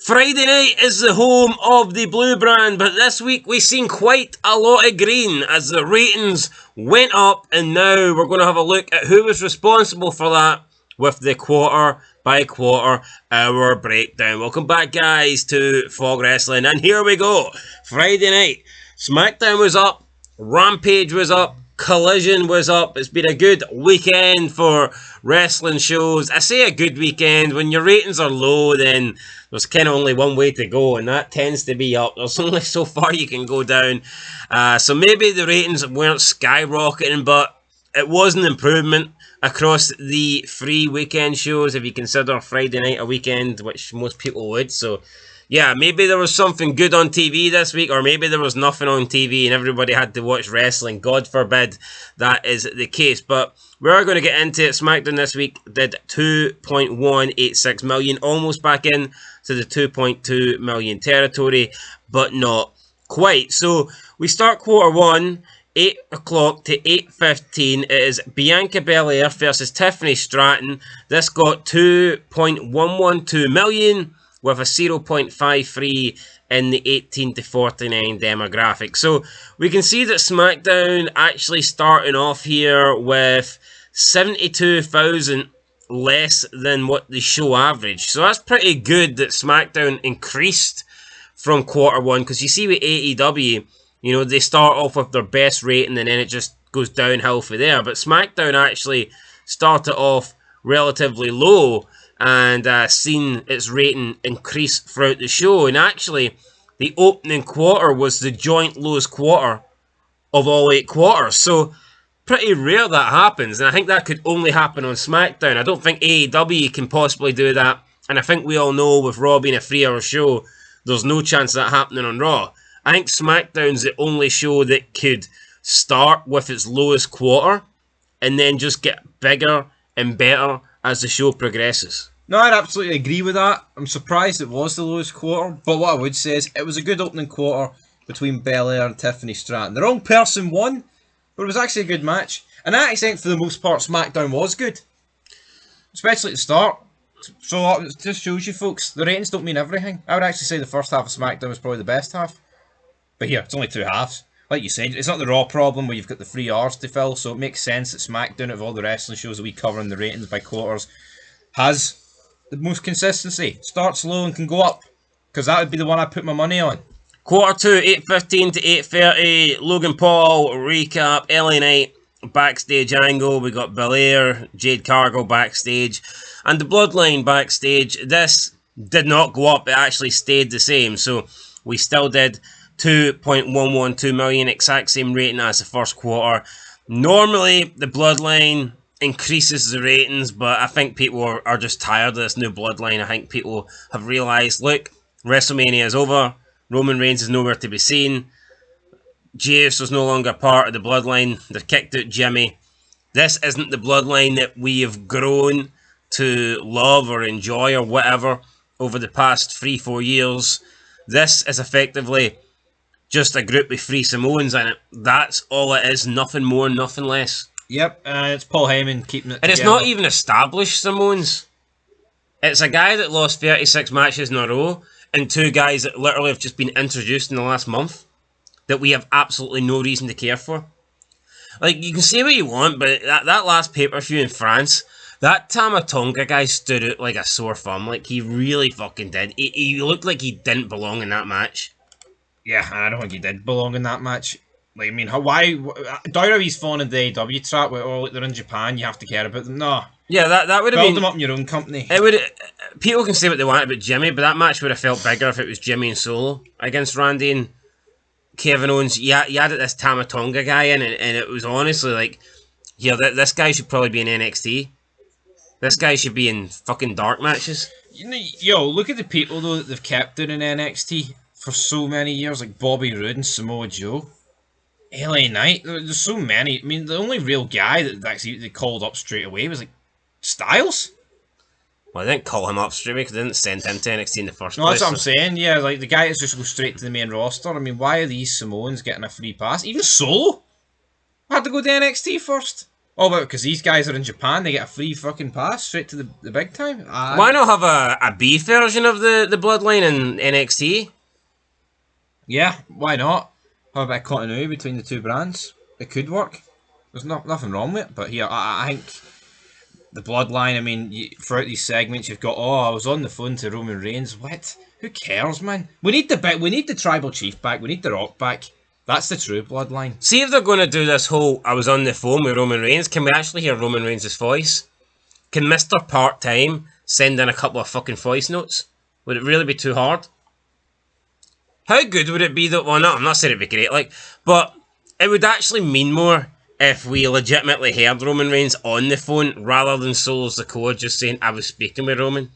Friday night is the home of the blue brand, but this week we've seen quite a lot of green as the ratings went up, and now we're going to have a look at who was responsible for that with the quarter by quarter hour breakdown. Welcome back, guys, to Fog Wrestling, and here we go. Friday night, SmackDown was up, Rampage was up, Collision was up. It's been a good weekend for wrestling shows. I say a good weekend. When your ratings are low, then there's kind of only one way to go, and that tends to be up. There's only so far you can go down. So maybe the ratings weren't skyrocketing, but it was an improvement across the free weekend shows, if you consider Friday night a weekend, which most people would. So yeah, maybe there was something good on TV this week, or maybe there was nothing on TV and everybody had to watch wrestling. God forbid that is the case. But we're going to get into it. SmackDown this week did 2.186 million, almost back in to the 2.2 million territory, but not quite. So we start quarter one, 8 o'clock to 8:15. It is Bianca Belair versus Tiffany Stratton. This got 2.112 million. With a 0.53 in the 18 to 49 demographic. So we can see that SmackDown actually starting off here with 72,000 less than what the show averaged. So that's pretty good that SmackDown increased from quarter one, because you see with AEW, you know, they start off with their best rating and then it just goes downhill from there. But SmackDown actually started off relatively low and seen its rating increase throughout the show. And actually, the opening quarter was the joint lowest quarter of all 8 quarters. So, pretty rare that happens. And I think that could only happen on SmackDown. I don't think AEW can possibly do that. And I think we all know with Raw being a 3-hour show, there's no chance of that happening on Raw. I think SmackDown's the only show that could start with its lowest quarter and then just get bigger and better as the show progresses. No, I'd absolutely agree with that. I'm surprised it was the lowest quarter, but what I would say is it was a good opening quarter between Belair and Tiffany Stratton. The wrong person won, but it was actually a good match. And I actually think for the most part SmackDown was good, especially at the start. So it just shows you, folks, the ratings don't mean everything. I would actually say the first half of SmackDown was probably the best half. But here, it's only 2 halves. Like you said, it's not the Raw problem where you've got the 3 hours to fill, so it makes sense that SmackDown, of all the wrestling shows that we cover in the ratings by quarters, has the most consistency. Starts low and can go up, because that would be the one I put my money on. Quarter 2, 8:15 to 8:30. Logan Paul recap. LA Knight backstage angle. We got Belair, Jade Cargill backstage, and the Bloodline backstage. This did not go up. It actually stayed the same. So we still did 2.112 million, exact same rating as the first quarter. Normally, the Bloodline increases the ratings, but I think people are just tired of this new Bloodline. I think people have realised, look, WrestleMania is over, Roman Reigns is nowhere to be seen, Jace was no longer part of the Bloodline, they've kicked out Jimmy. This isn't the Bloodline that we have grown to love or enjoy or whatever over the past 3-4 years. This is effectively just a group with 3 Samoans in it. That's all it is. Nothing more, nothing less. Yep, it's Paul Heyman keeping it And together. it's not even established Samoans. It's a guy that lost 36 matches in a row, and 2 guys that literally have just been introduced in the last month that we have absolutely no reason to care for. Like, you can say what you want, but that last pay-per-view in France, that Tama Tonga guy stood out like a sore thumb. Like, he really fucking did. He looked like he didn't belong in that match. Yeah, I don't think he did belong in that match. Like, I mean, why? WWE's fallen in the AEW trap where, oh, they're in Japan, you have to care about them. No. Yeah, that would have been... Build them up in your own company. It would. People can say what they want about Jimmy, but that match would have felt bigger if it was Jimmy and Solo against Randy and Kevin Owens. Yeah, you added this Tama Tonga guy in, and it was honestly like, yeah, this guy should probably be in NXT. This guy should be in fucking dark matches. You know, yo, look at the people, though, that they've kept in NXT for so many years, like Bobby Roode and Samoa Joe. LA Knight, there's so many. I mean, the only real guy that actually they called up straight away was like Styles. Well, I didn't call him up straight away because I didn't send him to NXT in the first No, place. that's what I'm saying. Yeah, like the guy that's just go straight to the main roster. I mean, why are these Samoans getting a free pass? Even Solo had to go to NXT first. Oh, but because these guys are in Japan, they get a free fucking pass straight to the big time? Why not have a beef version of the Bloodline in NXT? Yeah, why not? Have a bit of continuity between the two brands. It could work. There's nothing wrong with it, but here, I think the Bloodline, I mean, throughout these segments, you've got, oh, I was on the phone to Roman Reigns. What? Who cares, man? We need the Tribal Chief back. We need the Rock back. That's the true Bloodline. See if they're going to do this whole, I was on the phone with Roman Reigns, can we actually hear Roman Reigns' voice? Can Mr. Part-Time send in a couple of fucking voice notes? Would it really be too hard? How good would it be that, well, no, I'm not saying it'd be great, like, but it would actually mean more if we legitimately heard Roman Reigns on the phone rather than Solo Sikoa just saying, I was speaking with Roman.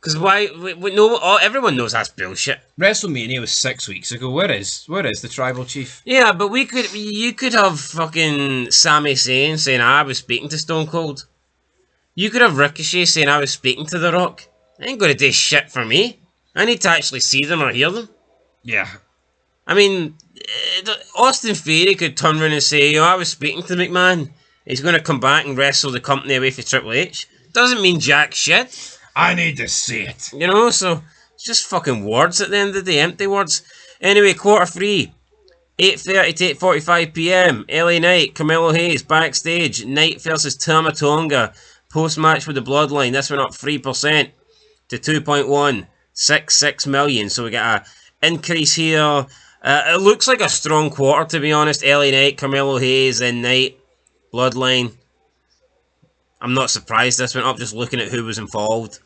Because why? We know, everyone knows that's bullshit. WrestleMania was 6 weeks ago. Where is the Tribal Chief? Yeah, but you could have fucking Sami Zayn saying, I was speaking to Stone Cold. You could have Ricochet saying, I was speaking to The Rock. It ain't gonna do shit for me. I need to actually see them or hear them. Yeah. I mean, Austin Theory could turn around and say, I was speaking to McMahon. He's going to come back and wrestle the company away for Triple H. Doesn't mean jack shit. I need to see it. So it's just fucking words at the end of the day, empty words. Anyway, quarter 3, 8:30 to 8:45 p.m. LA Knight, Carmelo Hayes, backstage. Knight versus Tama Tonga. Post-match with the Bloodline. This went up 3% to 2.166 million. So we got a increase here. It looks like a strong quarter, to be honest. LA Knight, Carmelo Hayes, then Knight, Bloodline. I'm not surprised this went up just looking at who was involved.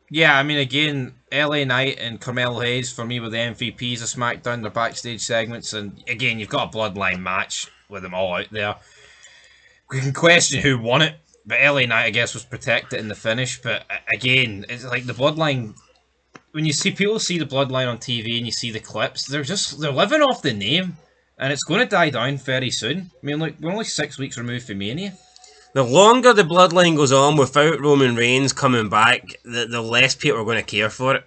Yeah, I mean, again, LA Knight and Carmelo Hayes, for me, were the MVPs of SmackDown, their backstage segments. And again, you've got a Bloodline match with them all out there. We can question who won it, but LA Knight, I guess, was protected in the finish. But again, it's like the Bloodline... When you see people see the Bloodline on TV and you see the clips, they're living off the name. And it's going to die down very soon. I mean, like, we're only 6 weeks removed from Mania. The longer the Bloodline goes on without Roman Reigns coming back, the less people are going to care for it.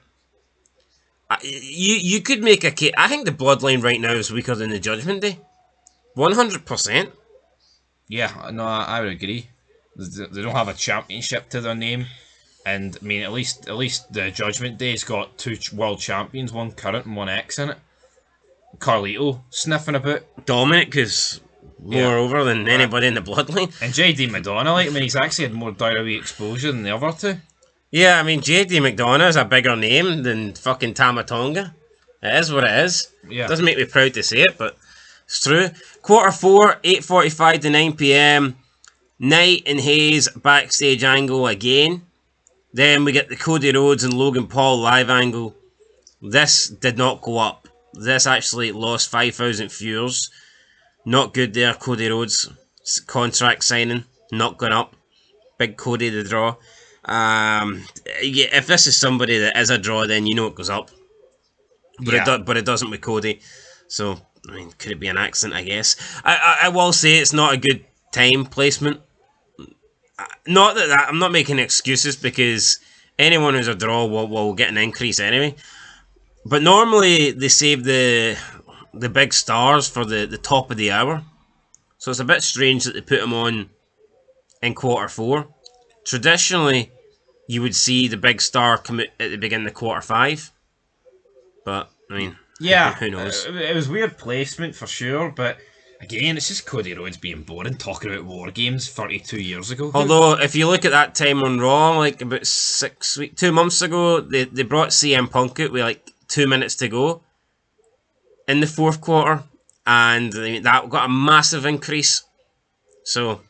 You could make a case. I think the Bloodline right now is weaker than the Judgment Day. 100%. Yeah, no, I would agree. They don't have a championship to their name. And, I mean, at least the Judgment Day's got 2 world champions, one current and one ex in it. Carlito sniffing about. Dominic is more over than anybody in the Bloodline. And JD Madonna, like, I mean, he's actually had more WWE exposure than the other two. Yeah, I mean, JD McDonough is a bigger name than fucking Tama Tonga. It is what it is. Yeah. Doesn't make me proud to say it, but it's true. Quarter 4, 8:45 to 9 p.m. Knight and Hayes backstage angle again. Then we get the Cody Rhodes and Logan Paul live angle. This did not go up. This actually lost 5,000 viewers. Not good there, Cody Rhodes. Contract signing, not going up. Big Cody the draw. Yeah, if this is somebody that is a draw, then you know it goes up. But it doesn't with Cody. So, I mean, could it be an accident, I guess. I will say it's not a good time placement. Not that I'm not making excuses because anyone who's a draw will get an increase anyway. But normally they save the big stars for the top of the hour. So it's a bit strange that they put them on in quarter 4. Traditionally, you would see the big star come out at the beginning of quarter 5. But, I mean, yeah, who knows? It was weird placement for sure, but again, it's just Cody Rhodes being boring talking about War Games 32 years ago. Although, if you look at that time on Raw, like about 2 months ago, they brought CM Punk out with like 2 minutes to go in the 4th quarter, and that got a massive increase. So,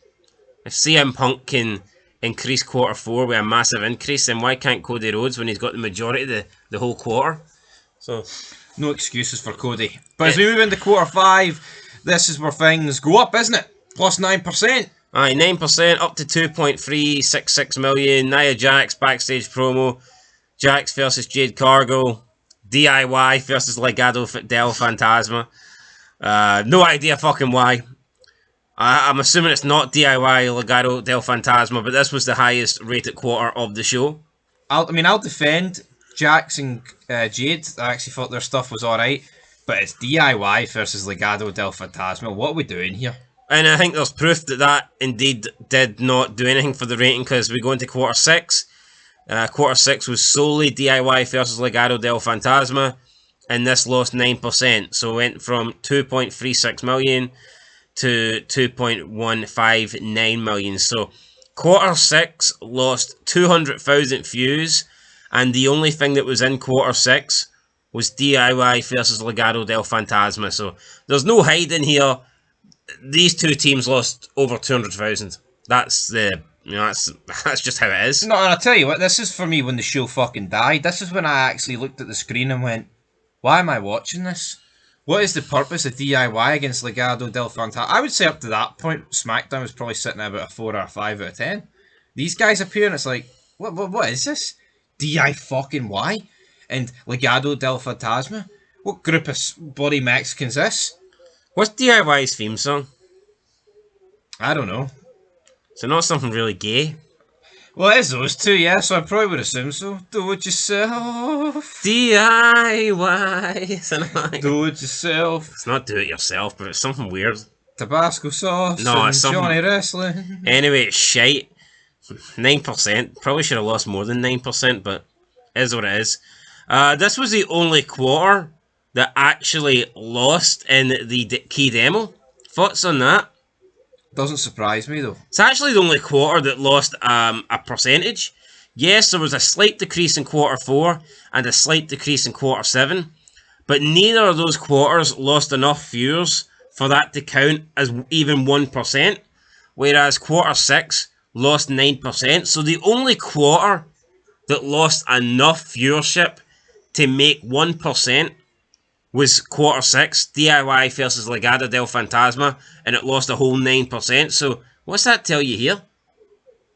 if CM Punk can increase quarter 4 with a massive increase, then why can't Cody Rhodes when he's got the majority of the whole quarter? So, no excuses for Cody. But as we move into quarter 5, this is where things go up, isn't it? Plus 9%. Aye, 9% up to 2.366 million. Nia Jax backstage promo. Jax versus Jade Cargill. DIY versus Legado del Fantasma. No idea fucking why. I'm assuming it's not DIY Legado del Fantasma, but this was the highest rated quarter of the show. I'll defend Jax and Jade. I actually thought their stuff was alright, but it's DIY versus Legado del Fantasma. What are we doing here? And I think there's proof that that indeed did not do anything for the rating, because we go into quarter 6. Quarter 6 was solely DIY versus Legado del Fantasma, and this lost 9%. So it went from 2.36 million to 2.159 million. So quarter 6 lost 200,000 views, and the only thing that was in quarter 6 was DIY versus Legado del Fantasma. So there's no hiding here. These two teams lost over 200,000. That's the, that's just how it is. No, and I'll tell you what, this is for me when the show fucking died. This is when I actually looked at the screen and went, why am I watching this? What is the purpose of DIY against Legado del Fantasma? I would say up to that point, SmackDown was probably sitting at about a 4 or a 5 out of 10. These guys appear and it's like, what is this? DI fucking Y? And Legado del Fantasma? What group of bloody Mexicans is this? What's DIY's theme song? I don't know. Is it not something really gay? Well, it is those two, yeah, so I probably would assume so. Do it yourself. DIY. Is it not like... Do it yourself. It's not do it yourself, but it's something weird. Tabasco sauce No, and it's something... Johnny Wrestling. Anyway, it's shite. 9%. Probably should have lost more than 9%, but it is what it is. This was the only quarter that actually lost in the key demo. Thoughts on that? Doesn't surprise me though. It's actually the only quarter that lost a percentage. Yes, there was a slight decrease in quarter 4 and a slight decrease in quarter 7, but neither of those quarters lost enough viewers for that to count as even 1%, whereas quarter 6 lost 9%. So the only quarter that lost enough viewership to make 1% was quarter 6, DIY versus Legado del Fantasma, and it lost a whole 9%. So what's that tell you here?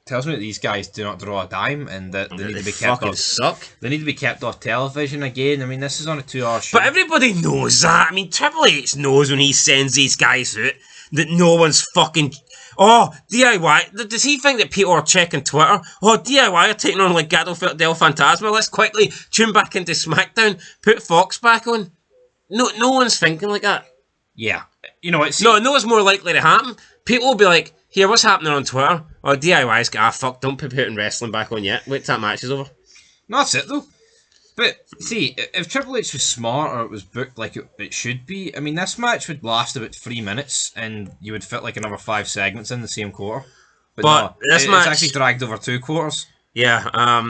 Tells me that these guys do not draw a dime and that they need to be kept fucking off. Suck. They need to be kept off television again. I mean, this is on a 2-hour show. But everybody knows that. I mean, Triple H knows when he sends these guys out that no one's fucking... Oh, DIY. Does he think that people are checking Twitter? Oh, DIY are taking on Legado del Fantasma. Let's quickly tune back into SmackDown. Put Fox back on. No one's thinking like that. Yeah. You know, it's... No, what's more likely to happen? People will be like, here, what's happening on Twitter? Oh, DIY's got, fuck, don't put putting wrestling back on yet. Wait till that match is over. No, that's it, though. But, see, if Triple H was smart or it was booked like it should be, I mean, this match would last about 3 minutes and you would fit like another 5 segments in the same quarter. But no, this match... it's actually dragged over 2 quarters. Yeah,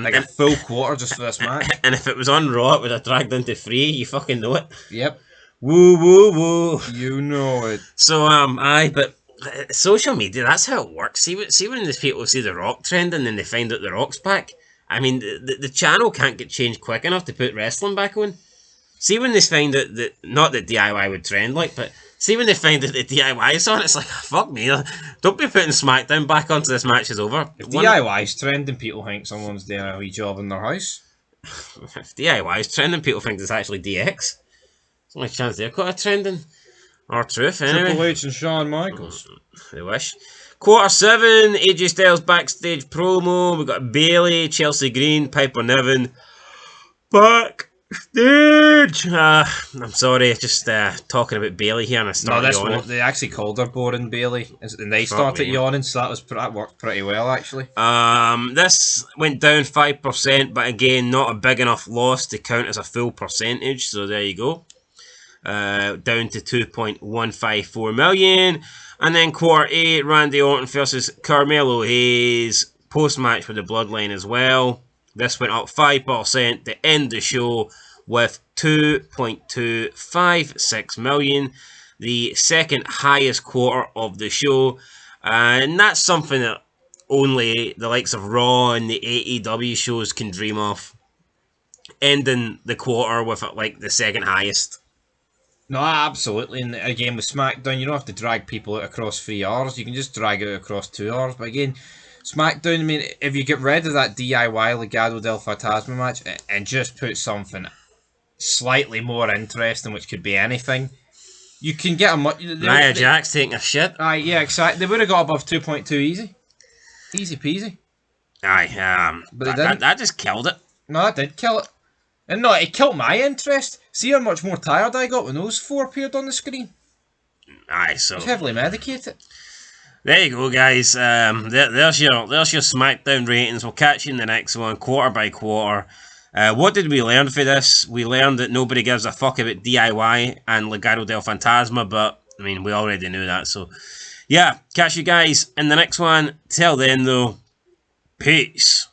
like a full quarter just for this match. And if it was on Raw, it would have dragged into 3. You fucking know it. Yep. Woo, woo, woo. You know it. So, but social media, that's how it works. See when these people see The Rock trending and they find out The Rock's back? I mean, the channel can't get changed quick enough to put wrestling back on. See when they find out that, not that DIY would trend like, but see when they find out that DIY is on, it's like, fuck me, don't be putting SmackDown back onto this match is over. If DIY's trending, people think someone's doing a wee job in their house. If DIY's trending, people think it's actually DX. There's only a chance they've got a trending. Or truth, anyway. Triple H and Shawn Michaels. They wish. Quarter 7, AJ Styles backstage promo. We got Bayley, Chelsea Green, Piper Niven backstage. I'm sorry, just talking about Bayley here, and I started yawning. They actually called her boring Bayley, and they started yawning, so that worked pretty well actually. This went down 5%, but again, not a big enough loss to count as a full percentage. So there you go. Down to 2.154 million. And then quarter 8, Randy Orton versus Carmelo Hayes. Post-match for the Bloodline as well. This went up 5% to end the show with 2.256 million. The second highest quarter of the show. And that's something that only the likes of Raw and the AEW shows can dream of. Ending the quarter with like the second highest. No, absolutely. And again, with SmackDown, you don't have to drag people out across 3 hours. You can just drag it out across 2 hours. But again, SmackDown, I mean, if you get rid of that DIY Legado del Fantasma match and just put something slightly more interesting, which could be anything, you can get a much... Nia Jax taking a shit. Aye, yeah, exactly. They would have got above 2.2 easy. Easy peasy. Aye, but they didn't. That just killed it. No, that did kill it. And no, it killed my interest. See how much more tired I got when those 4 appeared on the screen? Aye, so He's heavily medicated. there you go, guys. There's your SmackDown ratings. We'll catch you in the next one, quarter by quarter. What did we learn for this? We learned that nobody gives a fuck about DIY and Legado del Fantasma, but I mean, we already knew that. So, yeah, catch you guys in the next one. Till then, though, peace.